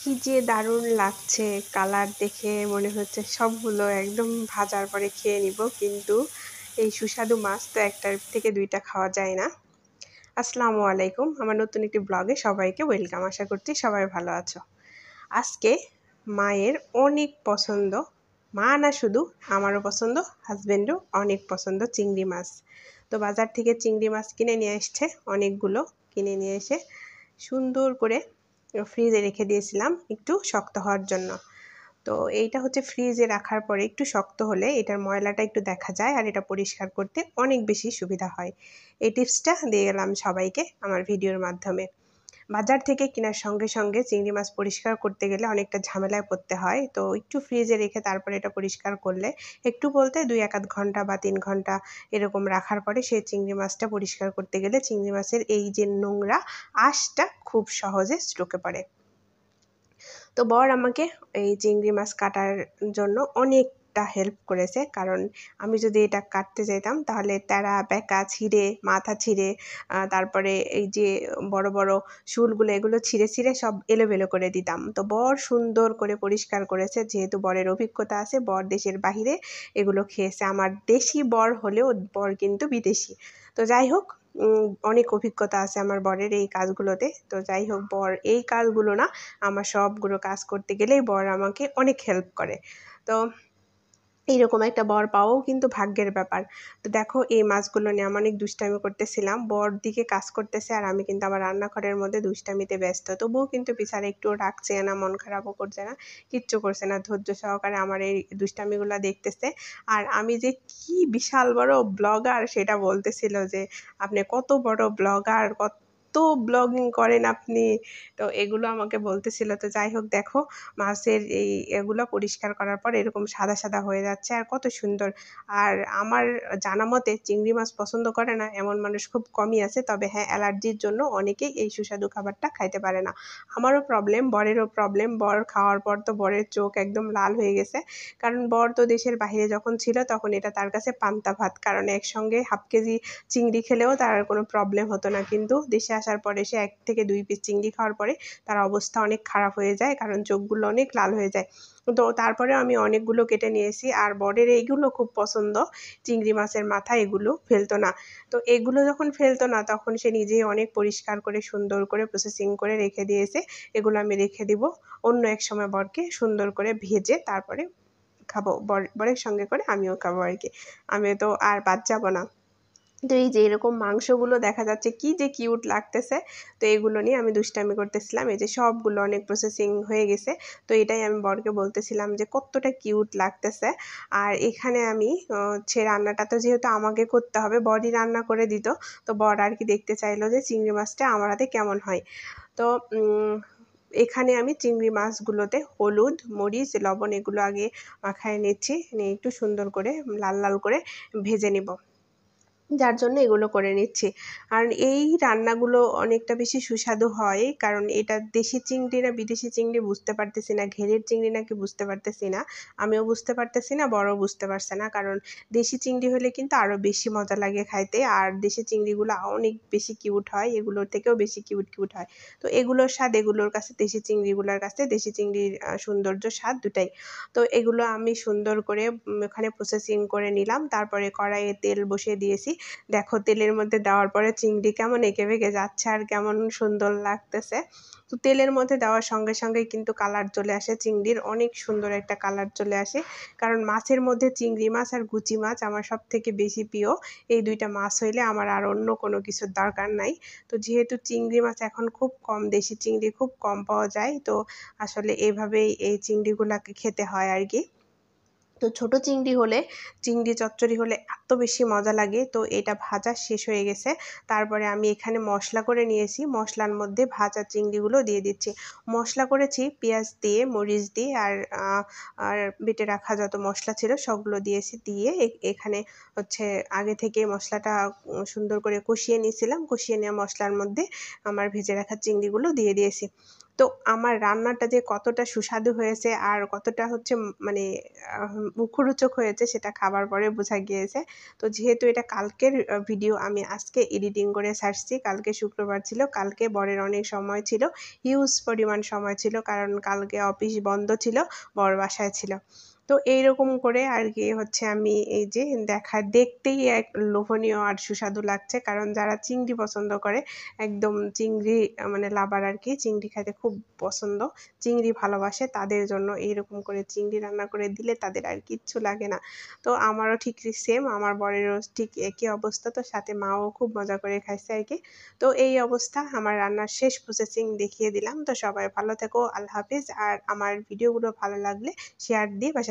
কি যে দারুণ লাগছে! কালার দেখে মনে হচ্ছে সবগুলো একদম ভাজার পরে খেয়ে নিব, কিন্তু এই সুস্বাদু মাছ তো ১টার থেকে ২টা খাওয়া যায় না। আসসালামু আলাইকুম। আমার নতুন একটি ব্লগে সবাইকে ওয়েলকাম। আশা করছি সবাই ভালো আছো। আজকে মায়ের অনেক পছন্দ, মা না শুধু আমারও পছন্দ, হাজবেন্ডও অনেক পছন্দ চিংড়ি মাছ। তো বাজার থেকে চিংড়ি মাছ কিনে নিয়ে এসছে অনেকগুলো। কিনে নিয়ে এসে সুন্দর করে ফ্রিজে রেখে দিয়েছিলাম একটু শক্ত হওয়ার জন্য। তো এইটা হচ্ছে ফ্রিজে রাখার পরে একটু শক্ত হলে এটার ময়লাটা একটু দেখা যায় আর এটা পরিষ্কার করতে অনেক বেশি সুবিধা হয়। এই টিপসটা দিয়ে গেলাম সবাইকে আমার ভিডিওর মাধ্যমে। বাজার থেকে কেনার সঙ্গে সঙ্গে চিংড়ি মাছ পরিষ্কার করতে গেলে অনেকটা ঝামেলায় পড়তে হয়। তো একটু ফ্রিজে রেখে তারপরে এটা পরিষ্কার করলে, একটু বলতে ২-১ আধ ঘন্টা বা ৩ ঘন্টা এরকম রাখার পরে সেই চিংড়ি মাছটা পরিষ্কার করতে গেলে চিংড়ি মাছের এই যে নোংরা আঁশটা খুব সহজে চোখে পড়ে। তো বর আমাকে এই চিংড়ি মাছ কাটার জন্য অনেকটা হেল্প করেছে, কারণ আমি যদি এটা কাটতে যাইতাম তাহলে তেরা বেঁকা ছিঁড়ে, মাথা ছিঁড়ে, তারপরে এই যে বড় বড় শুলগুলো এগুলো ছিঁড়ে ছিঁড়ে সব এলোমেলো করে দিতাম। তো বর সুন্দর করে পরিষ্কার করেছে, যেহেতু বরের অভিজ্ঞতা আছে, বর দেশের বাহিরে এগুলো খেয়েছে। আমার দেশি বর হলেও বর কিন্তু বিদেশি। তো যাই হোক, অনেক অভিজ্ঞতা আছে আমার বরের এই কাজগুলোতে। তো যাই হোক, বর এই কাজগুলো না, আমার সবগুলো কাজ করতে গেলেই বর আমাকে অনেক হেল্প করে। তো এইরকম একটা বর পাওয়াও কিন্তু ভাগ্যের ব্যাপার। তো দেখো, এই মাছগুলো নিয়ে আমি অনেক দুষ্টামি করতেছিলাম। বর দিকে কাজ করতেছে আর আমি কিন্তু আমার রান্নাঘরের মধ্যে দুষ্টামিতে ব্যস্ত। তবুও কিন্তু পিছারে একটুও রাগছে না, মন খারাপও করছে না, কিচ্ছু করছে না। ধৈর্য সহকারে আমার এই দুষ্টামিগুলা দেখতেছে। আর আমি যে কি বিশাল বড় ব্লগার সেটা বলতেছিল, যে আপনি কত বড় ব্লগার, কত ব্লগিং করেন আপনি। তো এগুলো আমাকে বলতেছিল। তো যাই হোক, দেখো মাছের এই এগুলো পরিষ্কার করার পর এরকম সাদা সাদা হয়ে যাচ্ছে আর কত সুন্দর। আর আমার জানা মতে চিংড়ি মাছ পছন্দ করে না এমন মানুষ খুব কমই আছে। তবে হ্যাঁ, অ্যালার্জির জন্য অনেকেই এই সুস্বাদু খাবারটা খাইতে পারে না। আমারও প্রবলেম, বরেরও প্রবলেম। বর খাওয়ার পর তো বরের চোখ একদম লাল হয়ে গেছে, কারণ বর তো দেশের বাইরে যখন ছিল তখন এটা তার কাছে পান্তা ভাত, কারণ একসঙ্গে হাফ কেজি চিংড়ি খেলেও তার কোনো প্রবলেম হতো না। কিন্তু দেশে আসার পরে সে ১ থেকে ২ পিস চিংড়ি খাওয়ার পরে তার অবস্থা অনেক খারাপ হয়ে যায়, কারণ চোখগুলো অনেক লাল হয়ে যায়। তো তারপরেও আমি অনেকগুলো কেটে নিয়েছি। আর বরের এইগুলো খুব পছন্দ, চিংড়ি মাছের মাথা এগুলো ফেলতো না। তো এগুলো যখন ফেলতো না তখন সে নিজেই অনেক পরিষ্কার করে সুন্দর করে প্রসেসিং করে রেখে দিয়েছে। এগুলো আমি রেখে দিব অন্য এক সময় বরকে সুন্দর করে ভেজে তারপরে খাবো। বরের সঙ্গে করে আমিও খাবো আরকি। আমি তো আর বাদ যাব না। তো এই যে এরকম মাংসগুলো দেখা যাচ্ছে কি যে কিউট লাগতেছে। তো এগুলো নিয়ে আমি দুষ্টামি করতেছিলাম। এই যে সবগুলো অনেক প্রসেসিং হয়ে গেছে। তো এটাই আমি বরকে বলতেছিলাম যে কতটা কিউট লাগতেছে। আর এখানে আমি হচ্ছে রান্নাটা তো যেহেতু আমাকে করতে হবে, বরই রান্না করে দিত। তো বর আর কি দেখতে চাইলো যে চিংড়ি মাছটা আমার হাতে কেমন হয়। তো এখানে আমি চিংড়ি মাছগুলোতে হলুদ, মরিচ, লবণ এগুলো আগে মাখায় নিচ্ছি। নিয়ে একটু সুন্দর করে লাল লাল করে ভেজে নিব, যার জন্য এগুলো করে নিচ্ছি। আর এই রান্নাগুলো অনেকটা বেশি সুস্বাদু হয়, কারণ এটা দেশি চিংড়ি না বিদেশি চিংড়ি বুঝতে পারতেছি না, ঘেরের চিংড়ি নাকি বুঝতে পারতেছি না। আমিও বুঝতে পারতেছি না, বড়ও বুঝতে পারছে না। কারণ দেশি চিংড়ি হলে কিন্তু আরও বেশি মজা লাগে খাইতে, আর দেশি চিংড়িগুলো অনেক বেশি কিউট হয়, এগুলোর থেকেও বেশি কিউট হয়। তো এগুলোর স্বাদ এগুলোর কাছে, দেশি চিংড়িগুলোর কাছে, দেশি চিংড়ির সৌন্দর্য স্বাদ দুটাই। তো এগুলো আমি সুন্দর করে ওখানে প্রসেসিং করে নিলাম। তারপরে কড়াইয়ে তেল বসিয়ে দিয়েছি। দেখো, তেলের মধ্যে দেওয়ার পরে চিংড়ি কেমন এঁকে বেঁকে যাচ্ছে আর কেমন সুন্দর লাগতেছে। তো তেলের মধ্যে দেওয়ার সঙ্গে সঙ্গেই কিন্তু কালার চলে আসে, চিংড়ির অনেক সুন্দর একটা কালার চলে আসে। কারণ মাছের মধ্যে চিংড়ি মাছ আর গুচি মাছ আমার সবথেকে বেশি প্রিয়। এই ২ টা মাছ হইলে আমার আর অন্য কোনো কিছুর দরকার নাই। তো যেহেতু চিংড়ি মাছ এখন খুব কম, দেশি চিংড়ি খুব কম পাওয়া যায়, তো আসলে এভাবেই এই চিংড়িগুলাকে খেতে হয় আরকি। তো ছোট চিংড়ি হলে, চিংড়ি চচ্চড়ি হলে এত বেশি মজা লাগে। তো এটা ভাজা শেষ হয়ে গেছে। তারপরে আমি এখানে মশলা করে নিয়েছি, মশলার মধ্যে ভাজা চিংড়িগুলো দিয়ে দিচ্ছি। মশলা করেছি পেঁয়াজ দিয়ে, মরিচ দিয়ে, আর বেটে রাখা যত মশলা ছিল সবগুলো দিয়েছি। দিয়ে এখানে হচ্ছে আগে থেকে মশলাটা সুন্দর করে কষিয়ে নিয়েছিলাম। কষিয়ে নেওয়া মশলার মধ্যে আমার ভেজে রাখা চিংড়িগুলো দিয়ে দিয়েছি। তো আমার রান্নাটা যে কতটা সুস্বাদু হয়েছে আর কতটা হচ্ছে মানে মুখরোচক হয়েছে সেটা খাবার পরে বোঝা গিয়েছে। তো যেহেতু এটা কালকের ভিডিও আমি আজকে এডিটিং করে ছাড়ছি। কালকে শুক্রবার ছিল। কালকে বরের অনেক সময় ছিল। হিউজ পরিমাণ সময় ছিল। কারণ কালকে অফিস বন্ধ ছিল। বর বাসায় ছিল। তো এইরকম করে আর কি হচ্ছে আমি এই যে দেখতেই এক লোভনীয় আর সুস্বাদু লাগছে। কারণ যারা চিংড়ি পছন্দ করে একদম চিংড়ি মানে লাভার আর কি, চিংড়ি খাইতে খুব পছন্দ, চিংড়ি ভালোবাসে তাদের জন্য এইরকম করে চিংড়ি রান্না করে দিলে তাদের আর কিচ্ছু লাগে না। তো আমারও ঠিক সেম, আমার বরেরও ঠিক একই অবস্থা। তো সাথে মাও খুব মজা করে খাইছে আর কি। তো এই অবস্থা, আমার রান্নার শেষ প্রসেসিং দেখিয়ে দিলাম। তো সবাই ভালো থেকো, আল্লাহ হাফিজ। আর আমার ভিডিওগুলো ভালো লাগলে শেয়ার দিয়ে